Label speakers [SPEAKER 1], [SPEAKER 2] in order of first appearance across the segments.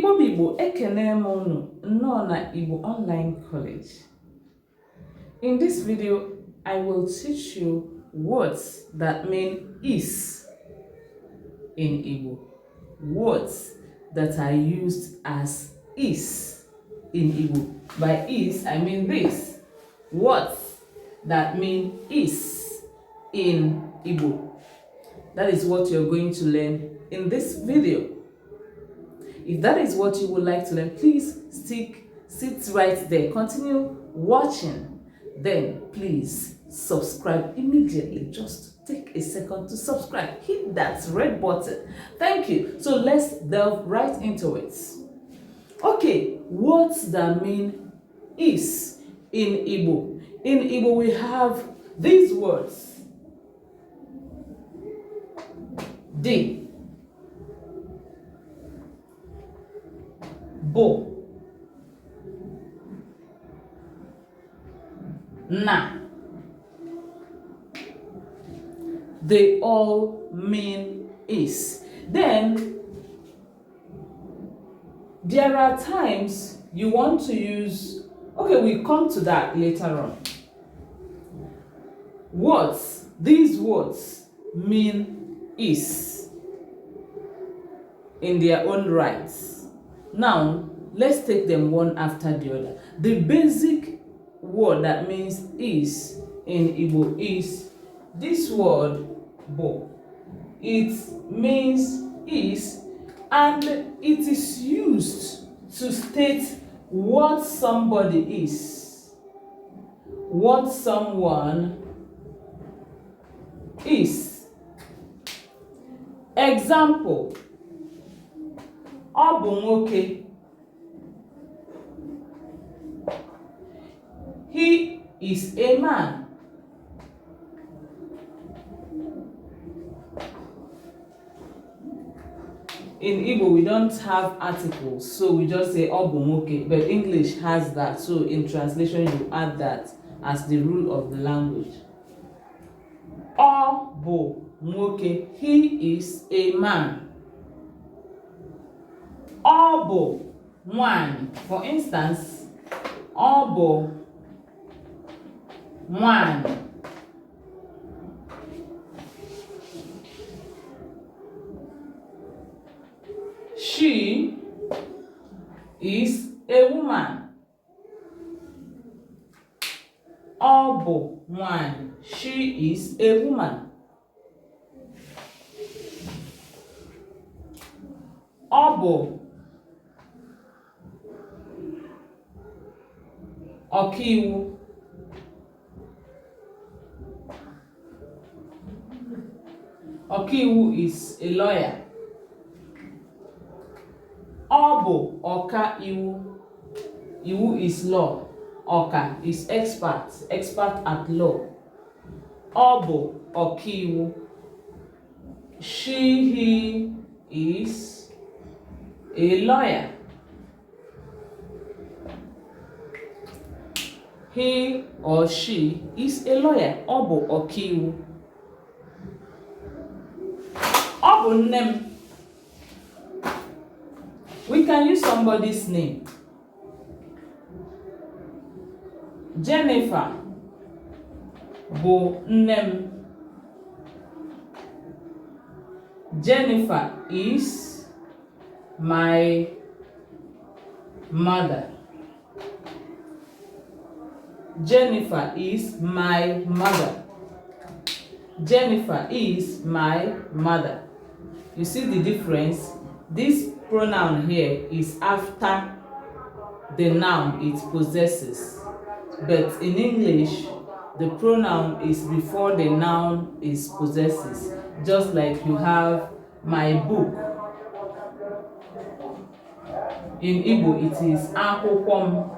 [SPEAKER 1] Igbo Bibo ekene monu no na Igbo Online College. In this video, I will teach you words that mean is in Igbo. Words that are used as is in Igbo. By is, I mean this. Words that mean is in Igbo. That is what you're going to learn in this video. If that is what you would like to learn, please sit right there. Continue watching. Then please subscribe immediately. Just take a second to subscribe. Hit that red button. Thank you. So let's delve right into it. Okay, words that mean is in Igbo. In Igbo we have these words. Di, bo, na. They all mean is. Then there are times you want to use, okay, we come to that later on. Words, these words mean is in their own rights. Now, let's take them one after the other. The basic word that means is in Igbo is this word, bo. It means is, and it is used to state what somebody is, what someone is. Example, ọ bụ nwoke. He is a man. In Igbo, we don't have articles, so we just say ọ bụ nwoke, but English has that, so in translation you add that as the rule of the language. Ọ bụ nwoke, he is a man. Ọ bụ nwanyị, for instance, ọ bụ nwanyị. She is a woman. Ọ bụ nwanyị, she is a woman. Ọ bụ ọkaiwu. Ọkaiwu is a lawyer. Ọ bụ ọkaiwu. Iwu is law. Ọka is expert at law. Ọ bụ ọkaiwu. He is a lawyer. He or she is a lawyer. Ọ bụ ọkaiwu. Ọ bụ nne m. We can use somebody's name. Jennifer bụ nne m. Jennifer is my mother. Jennifer is my mother. Jennifer is my mother. You see the difference? This pronoun here is after the noun it possesses. But in English, the pronoun is before the noun is possesses. Just like you have my book. In Igbo, it is akwụkwọ m.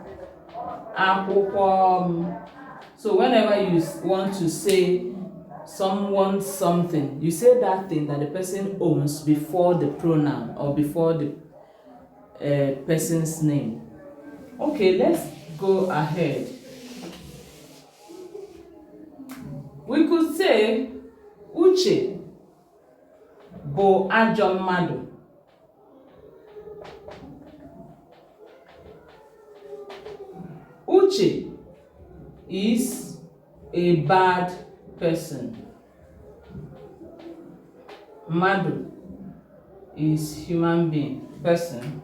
[SPEAKER 1] Akwụkwọ m. So whenever you want to say someone something, you say that thing that the person owns before the pronoun or before the person's name. Okay, let's go ahead. We could say Uche bụ ajọ mmadụ. Uche is a bad person. Madu is human being, person,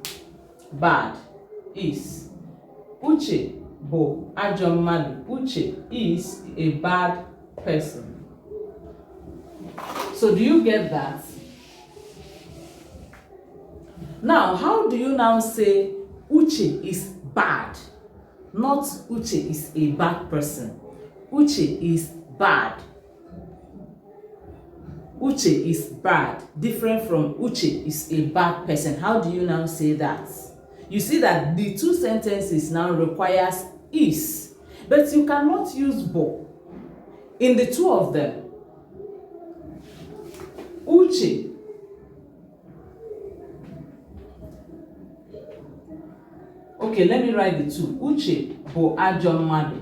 [SPEAKER 1] bad is. Uche bo ajọ mmadụ. Uche is a bad person. So do you get that? Now, how do you now say Uche is bad? Not Uche is a bad person. Uche is bad. Uche is bad, different from Uche is a bad person. How do you now say that? You see that the two sentences now requires is, but you cannot use bo in the two of them. Uche okay, let me write the two. Uche bo ajọ mmadụ.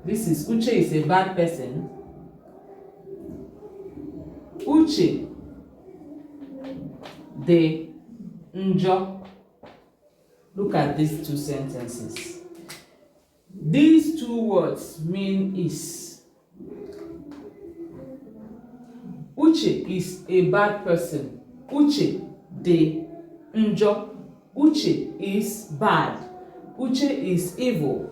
[SPEAKER 1] This is Uche is a bad person. Uche de njọ. Look at these two sentences. These two words mean is. Uche is a bad person. Uche de njọ. Uche is bad. Uche is evil.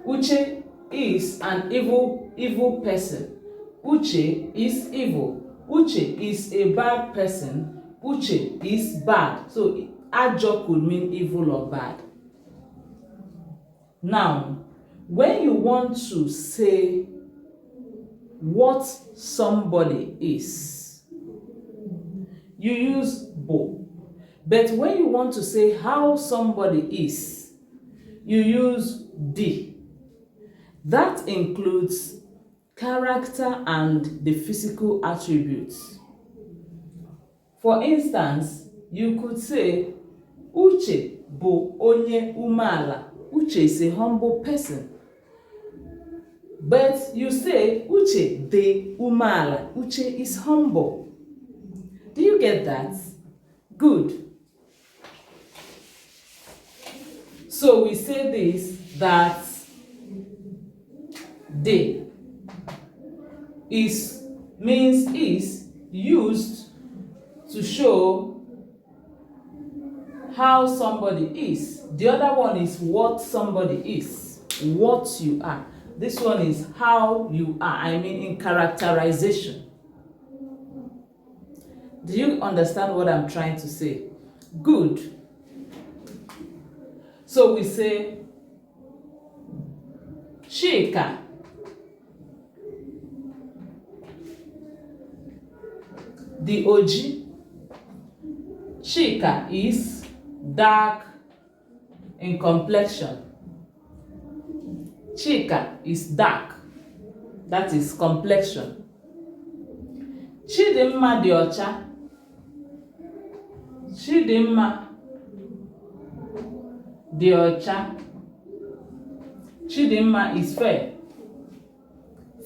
[SPEAKER 1] Uche is an evil person. Uche is evil. Uche is a bad person. Uche is bad. So ajọ could mean evil or bad. Now, when you want to say what somebody is, you use bo. But when you want to say how somebody is, you use di. That includes character and the physical attributes. For instance, you could say Uche bo onye umeala. Uche is a humble person. But you say Uche de umeala. Uche is humble. Do you get that? Good. So we say this, that de is means is used to show how somebody is. The other one is what somebody is, what you are. This one is how you are, I mean in characterization. Do you understand what I'm trying to say? Good. So we say Chika the Oji. Chika is dark in complexion. Chika is dark. That is complexion. Chidimma dị ọcha. Chidimma dị ọcha. Chidimma is fair.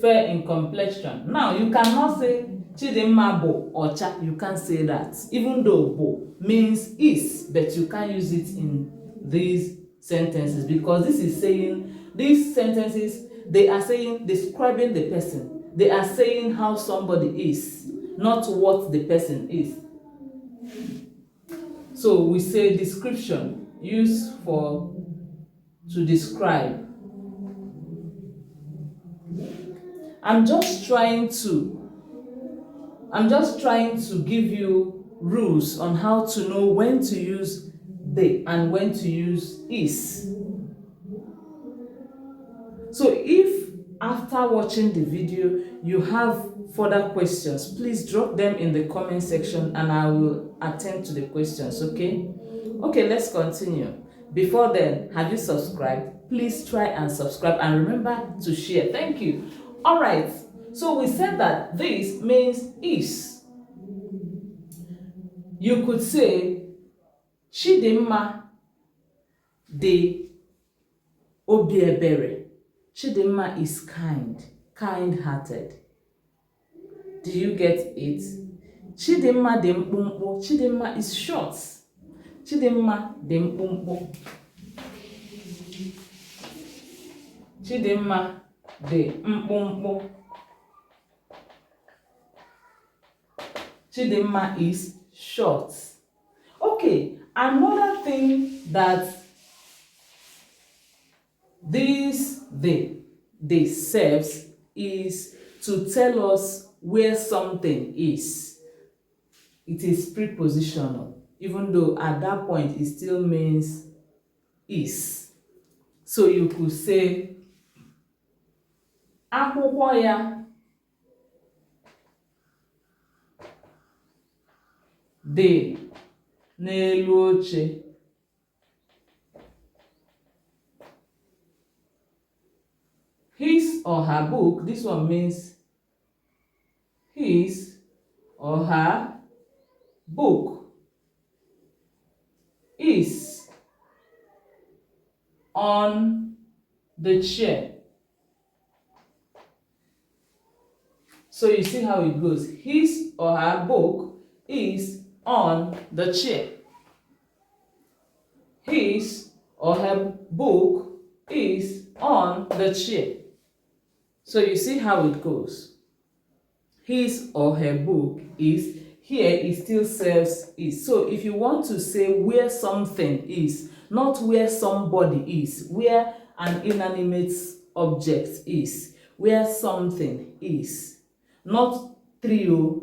[SPEAKER 1] Fair in complexion. Now you cannot say Chidimma bo ọcha. You can't say that. Even though bo means is, but you can't use it in these sentences because this is saying, these sentences, they are saying, describing the person. They are saying how somebody is, not what the person is. So we say description, used for to describe. I'm just trying to give you rules on how to know when to use they and when to use is. So if after watching the video you have further questions, please drop them in the comment section and I will attend to the questions, okay? Okay, let's continue. Before then, have you subscribed? Please try and subscribe and remember to share. Thank you. All right, so we said that this means is. You could say Chidimma de obiebere. Chidimma is kind, kind-hearted. Do you get it? Chidimma de mkpumkpu. Chidimma is short. Chidimma dị mkpụmkpụ. Chidimma dị mkpụmkpụ. Chidimma is short. Okay, another thing that they serves is to tell us where something is. It is prepositional, even though at that point it still means is. So you could say akwụkwọ ya dị n'elu oche. His or her book, this one means his or her book is on the chair. So you see how it goes. His or her book is on the chair. His or her book is on the chair. So you see how it goes. His or her book is, here it still serves is. So if you want to say where something is, not where somebody is, where an inanimate object is, where something is, not trio.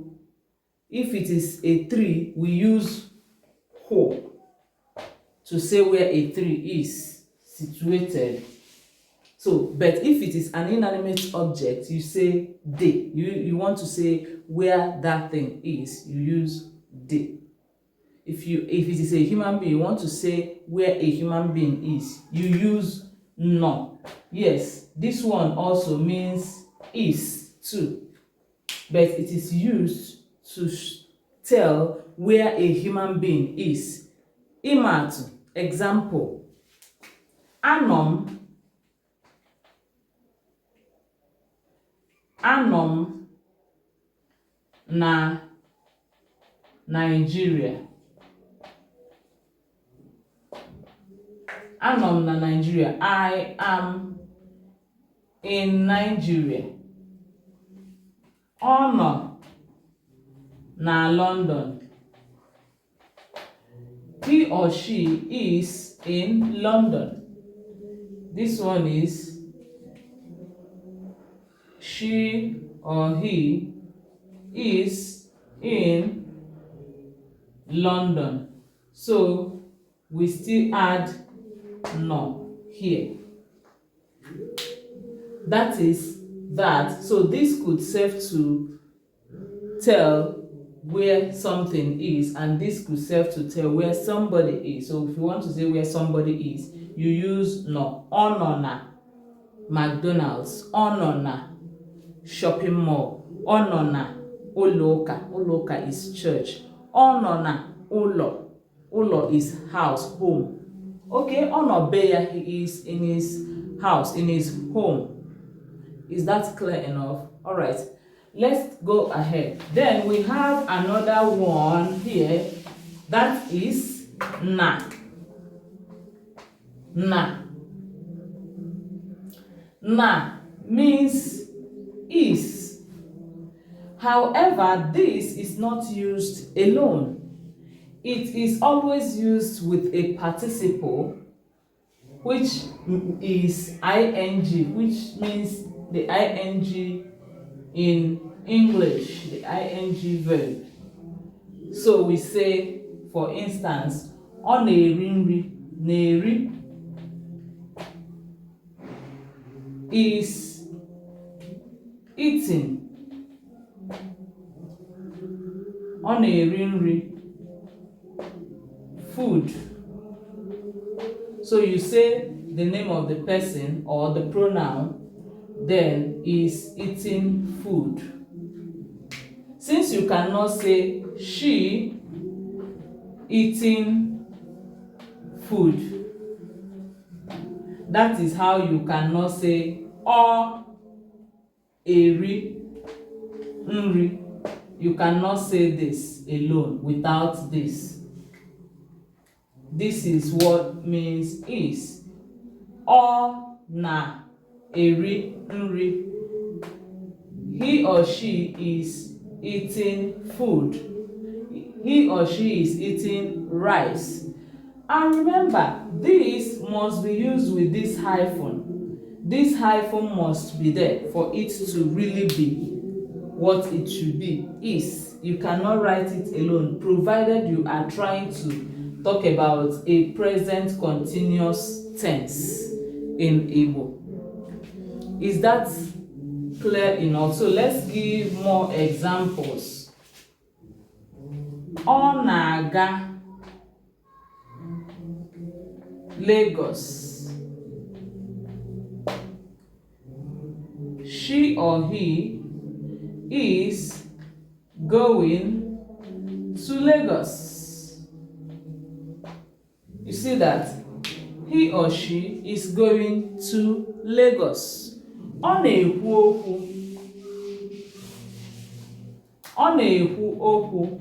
[SPEAKER 1] If it is a tree, we use ho to say where a tree is situated. So, but if it is an inanimate object, you say de. You want to say where that thing is, you use de. If it is a human being, you want to say where a human being is, you use no. Yes, this one also means is too, but it is used to tell where a human being is. Imatu, example, anom na Nigeria. Anom na Nigeria. I am in Nigeria. Ono na London. He or she is in London. This one is she or he is in London. So we still add no here. That is that. So this could serve to tell where something is, and this could serve to tell where somebody is. So if you want to say where somebody is, you use no. Ono na McDonald's. Ono na shopping mall. Ono na ụlọụka. Ụlọụka is church. Ono na ụlọ. Ụlọ is house, home. Okay, ono be ya, he is in his house, in his home. Is that clear enough? All right, let's go ahead. Then we have another one here, that is na. Na. Na means is. However, this is not used alone. It is always used with a participle, which is ing, which means the ing in English, the ing verb. So we say, for instance, ọ na-eri nri. Na-eri is eating. Ọ na-eri nri, food. So you say the name of the person or the pronoun, then is eating food. Since you cannot say she eating food, that is how you cannot say ọ eri nri. You cannot say this alone without this. This is what means is. Ọ na-eri nri. He or she is eating food. He or she is eating rice. And remember, this must be used with this hyphen. This hyphen must be there for it to really be what it should be. Is. You cannot write it alone, provided you are trying to talk about a present continuous tense in Igbo. Is that clear enough? So let's give more examples. Ọ na-aga Lagos. She or he is going to Lagos. You see that? He or she is going to Lagos. Ọ na-ekwu okwu. Ọ na-ekwu okwu.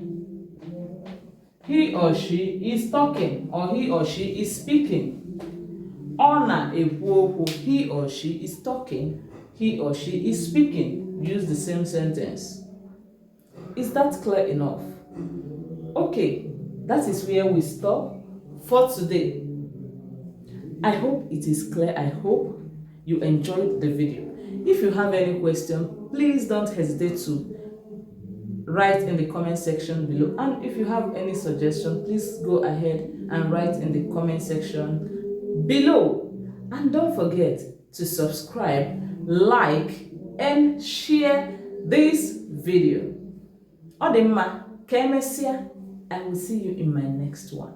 [SPEAKER 1] He or she is talking, or he or she is speaking. Ọ na-ekwu okwu. He or she is talking. He or she is speaking. Use the same sentence. Is that clear enough? Okay, that is where we stop for today. I hope it is clear. I hope you enjoyed the video. If you have any question, please don't hesitate to write in the comment section below. And if you have any suggestion, please go ahead and write in the comment section below. And don't forget to subscribe, like, and share this video. Odimma, Kemesia, I will see you in my next one.